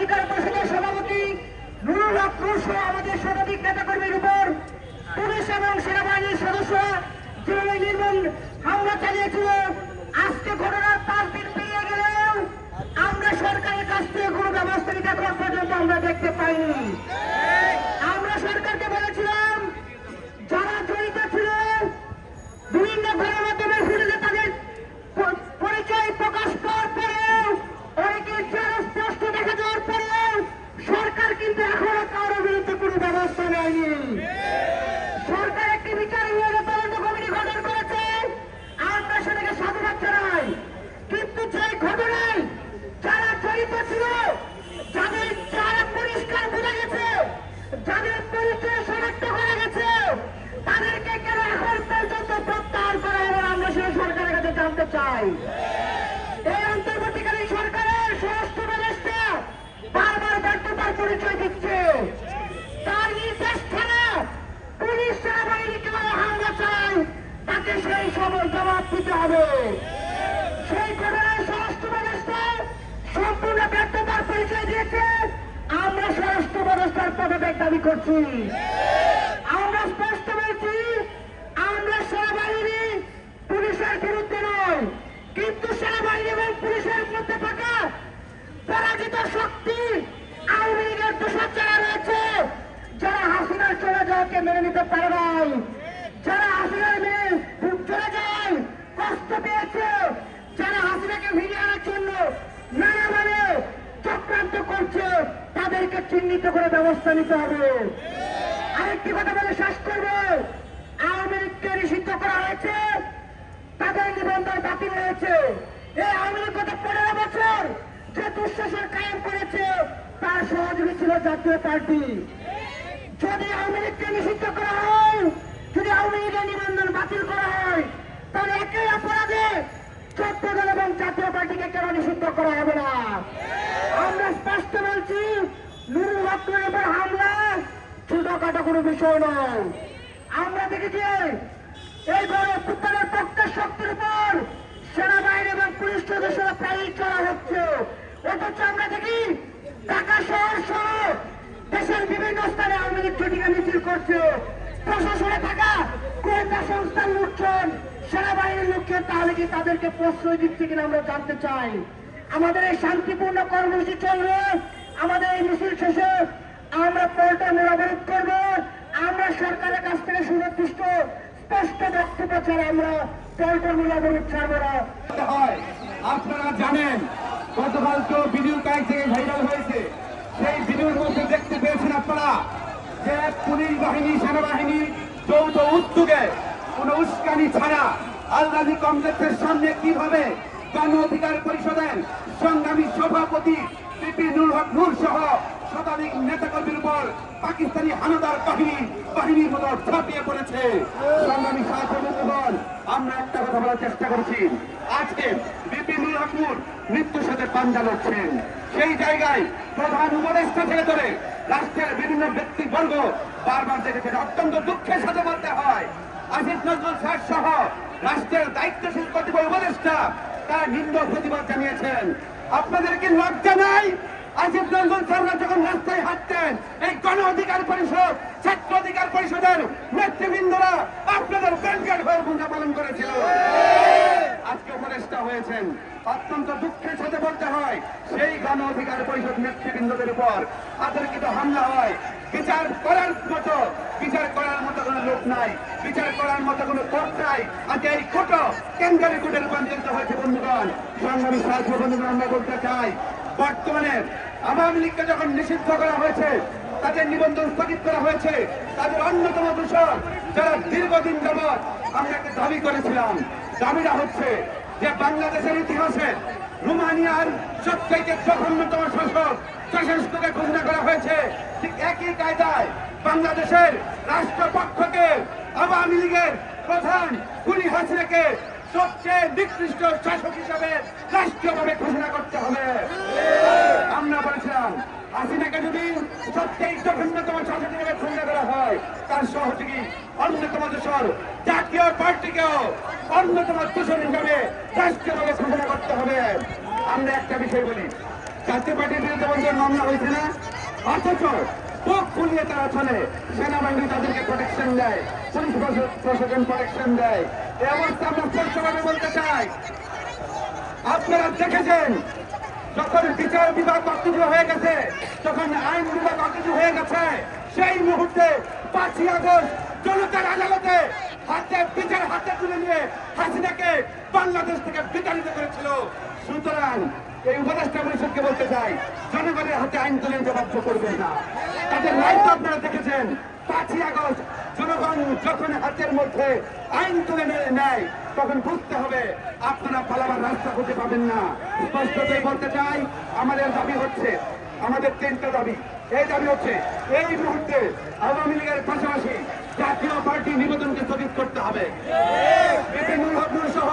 অধিকার পরিষদের সভাপতি নুরুল হক নূর সহ আমাদের শতাধিক নেতাকর্মীর উপর পুলিশ এবং সেনাবাহিনীর সদস্যরা যেভাবে নির্মম হামলা চালিয়েছিল, আজকে ঘটনার 5 দিন পেরিয়ে গেলেও আমরা সরকারের কাছ থেকে কোনো ব্যবস্থা নিতে এখন পর্যন্ত আমরা দেখতে পাইনি। আমরা সরকারকে বলেছিলাম যারা জড়িত ছিল বিভিন্ন গণমাধ্যমের ফুটেজে তাদের পরিচয় প্রকাশ করার পরেও, অনেকের চেহারা স্পষ্ট দেখা যাওয়ার পরেও সরকার কিন্তু এখনো কারোর বিরুদ্ধে কোনো ব্যবস্থা নেয়নি। সরকার একটি বিচার বিভাগীয় তদন্ত কমিটি গঠন করেছে, আমরা সেটাকে সাধুবাদ জানাই। কিন্তু যে ঘটনায় যারা জড়িত ছিল, যাদের চেহারা পরিষ্কার বোঝা গেছে, যাদের পরিচয় শনাক্ত করা গেছে, তাদেরকে কেন এখন পর্যন্ত প্রত্যাহার করা হবে আমরা সেটা সরকারের কাছে জানতে চাই। এই অন্তর্বর্তীকালীন সরকারের স্বরাষ্ট্র উপদেষ্টা বারবার ব্যর্থতার পরিচয় দিচ্ছে। তার নির্দেশ ছাড়া পুলিশ সেনাবাহিনী কিভাবে হামলা চায় তাকে সেই সময় জবাব দিতে হবে। সেই ঘটনায় স্বরাষ্ট্র উপদেষ্টা সম্পূর্ণ ব্যর্থতার পরিচয় দিয়েছে। আমরা স্বরাষ্ট্র উপদেষ্টার পদত্যাগ দাবি করছি। আমরা স্পষ্ট বলছি, আমরা সেনাবাহিনী পুলিশের বিরুদ্ধে নয়, কিন্তু সেনাবাহিনী এবং পুলিশের মধ্যে থাকা পরাজিত শক্তি আওয়ামী লীগের দোষর যারা রয়েছে, যারা হাসিনার চলে যাওয়াকে মেনে নিতে পারে নাই, যারা হাসিনার মেনে চলে যায় কষ্ট পেয়েছে, যারা হাসিনাকে ফিরিয়ে আনার জন্য নানাভাবে চক্রান্ত করছে, তাদেরকে চিহ্নিত করে ব্যবস্থা নিতে হবে। আরেকটি কথা বলে শেষ করব, আওয়ামী লীগকে নিষিদ্ধ করা হয়েছে, তাদের নিবন্ধন বাতিল হয়েছে। এই আওয়ামী লীগ গত 15 বছর যে দুঃশাসন কায়েম করেছে তার সহযোগী ছিল জাতীয় পার্টি। যদি আওয়ামী লীগকে নিষিদ্ধ করা হয়, যদি আওয়ামী লীগের নিবন্ধন বাতিল করা হয়, তাহলে একই অপরাধে 14 দল এবং জাতীয় পার্টিকে কেন নিষিদ্ধ করা হবে না? আমরা স্পষ্ট বলছি, নুরুল হক নূরের উপর হামলা ছোটখাটো কোনো বিষয় নয়। আমরা দেখেছি এই গণঅভ্যুত্থানের পক্ষের শক্তির উপর সেনাবাহিনী এবং পুলিশ সদস্যরা প্রায়ই চড়া হচ্ছে, অথচ আমরা দেখি ঢাকা শহর সহ দেশের বিভিন্ন স্থানে আওয়ামী লীগ ঝটিকা মিছিল করছে। প্রশাসনে থাকা গোয়েন্দা সংস্থার লোকজন সেনাবাহিনীর লোকজন, তাহলে কি তাদেরকে প্রশ্রয় দিচ্ছে কিনা আমরা জানতে চাই। আমাদের এই শান্তিপূর্ণ কর্মসূচি চলবে। আমাদের এই মিছিল শেষে আমরা পল্টন মোড় অবরোধ করব। আমরা সরকারের কাছ থেকে সুনির্দিষ্ট স্পষ্ট বক্তব্য ছাড়া আমরা পল্টন মোড় অবরোধ ছাড়ব না। আপনারা জানেন গতকাল তো ভিডিও কয়েক থেকে ভাইরাল হয়েছে, সেই ভিডিওর মধ্যে দেখতে পেয়েছেন আপনারা যে পুলিশ বাহিনী সেনাবাহিনী যৌথ উদ্যোগে কোন উস্কানি ছাড়া আল-রাজি কমপ্লেক্সের সামনে কিভাবে গণ অধিকার পরিষদের সংগ্রামী সভাপতি বিপি নুরুল হক নূর সহ শতাধিক নেতাকর্মীর উপর পাকিস্তানি হানাদার বাহিনীর মতো ঝাঁপিয়ে পড়েছে। সংগ্রামী সাথী বন্ধুগণ, আমরা একটা কথা বলার চেষ্টা করছি, আজকে বিপি নুরুল হক নূর মৃত্যুর সাথে পাঞ্জা লড়ছেন। সেই জায়গায় প্রধান উপদেষ্টা থেকে ধরে রাষ্ট্রের বিভিন্ন ব্যক্তিবর্গ বারবার দেখেছেন। অত্যন্ত দুঃখের সাথে বলতে হয়, আসিফ নজরুল স্যার সহ রাষ্ট্রের দায়িত্বশীল কতিপয় উপদেষ্টা তারা নিন্দা প্রতিবাদ জানিয়েছেন। আপনাদের কি লজ্জা নাই? আসিফ নজরুল স্যাররা যখন রাস্তায় হাঁটতেন, এই গণ অধিকার পরিষদ, ছাত্র অধিকার পরিষদের নেতৃবৃন্দরা আপনাদের ব্যাংকের হয়ে ভূমিকা পালন করেছিল। আজকে উপদেষ্টা হয়েছেন, অত্যন্ত দুঃখের সাথে বলতে হয় সেই গণ অধিকার পরিষদ নেতৃবৃন্দদের উপর আতর্কিত হামলা হয়। বিচার করার মতো কোনো লোক নাই, বিচার করার মতো কোনো কোর্ট নাই। আজ এই কোর্ট কেন্দ্রীয় কোর্টে রূপান্তরিত হয়েছে। বন্ধুগণ, সংগ্রামী সাহায্য বন্ধুগণ, আমরা বলতে চাই, বর্তমানে আওয়ামী লীগকে যখন নিষিদ্ধ করা হয়েছে, তাদের নিবন্ধন স্থগিত করা হয়েছে, তাদের অন্যতম দূষণ যারা দীর্ঘদিন যাবৎ আমরা একটা দাবি করেছিলাম, দাবিটা হচ্ছে যে বাংলাদেশের ইতিহাসে রোমানিয়ার সবথেকে জঘন্যতম শাসক চাষেস্কোকে ঘোষণা করা হয়েছে। ঠিক একই কায়দায় বাংলাদেশের রাষ্ট্রপক্ষকে আওয়ামী লীগের প্রধান খুনি হাসিনাকে সবচেয়ে নিকৃষ্ট শাসক হিসাবে রাষ্ট্রীয়ভাবে ঘোষণা করতে হবে। আমরা বলেছিলাম হাসিনাকে যদি সবচেয়ে জঘন্যতম শাসক হিসাবে ঘোষণা করা হয়, তার সহযোগী অন্যতম দোষর জাতীয় পার্টিকেও অন্যতম দোষর হিসাবে রাষ্ট্রীয়ভাবে ঘোষণা করতে হবে। আমরা একটা বিষয় বলি, চারটে পার্টির বিরুদ্ধে বন্ধু মামলা হয়েছে না, অথচ বুক ফুলিয়ে তারা চলে, সেনাবাহিনী তাদেরকে প্রোটেকশন দেয়, পুলিশ প্রশাসন প্রোটেকশন দেয়। এই অবস্থা আমরা স্পষ্টভাবে বলতে চাই। আপনারা দেখেছেন যখন বিচার বিভাগ অকেজো হয়ে গেছে, যখন আইন বিভাগ অকেজো হয়ে গেছে, সেই মুহূর্তে 5ই আগস্ট জনতার আদালতে বিচার হাতে তুলে নিয়ে হাসিনাকে বাংলাদেশ থেকে বিতাড়িত করেছিল। সুতরাং এই উপদেষ্টা পরিষদকে বলতে চাই, জনগণের হাতে আইন তুলে নিতে বাধ্য করবেন না। তাদের লাইভ আপনারা দেখেছেন, 5ই আগস্ট জনগণ যখন হাতের মধ্যে আইন তুলে নেয় তখন বুঝতে হবে আপনারা পালাবার রাস্তা খুঁজে পাবেন না। স্পষ্টতই বলতে চাই, আমাদের দাবি হচ্ছে, আমাদের 3টা দাবি। এই দাবি হচ্ছে এই মুহূর্তে আওয়ামী লীগের পাশাপাশি জাতীয় পার্টি নিবেদনকে স্থগিত করতে হবে। বিপিনুল হক নূর সহ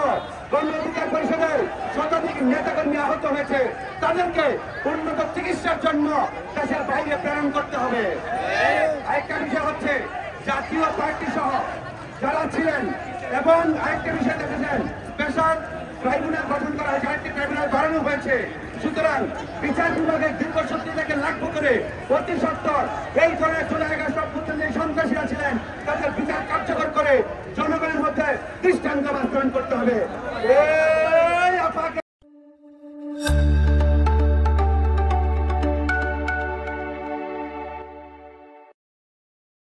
গণ অধিকার পরিষদের শতাধিক নেতাকর্মী আহত হয়েছে, তাদেরকে উন্নত চিকিৎসার জন্য দেশের বাইরে প্রেরণ করতে হবে। আরেকটা বিষয় হচ্ছে জাতীয় পার্টি সহ যারা ছিলেন, এবং আরেকটা বিষয় দেখেছেন স্পেশাল ট্রাইব্যুনাল গঠন করা হয়েছে, আরেকটি ট্রাইব্যুনাল বাড়ানো হয়েছে। সুতরাং বিচার বিভাগের দীর্ঘশক্তিটাকে লক্ষ্য করে অতি সত্বর এই ধরনের 16 আগস্ট অভ্যুত্থানে যে সন্ত্রাসীরা ছিলেন তাদের বিচার কার্যকর করে জনগণের মধ্যে দৃষ্টান্ত বাস্তবায়ন করতে হবে।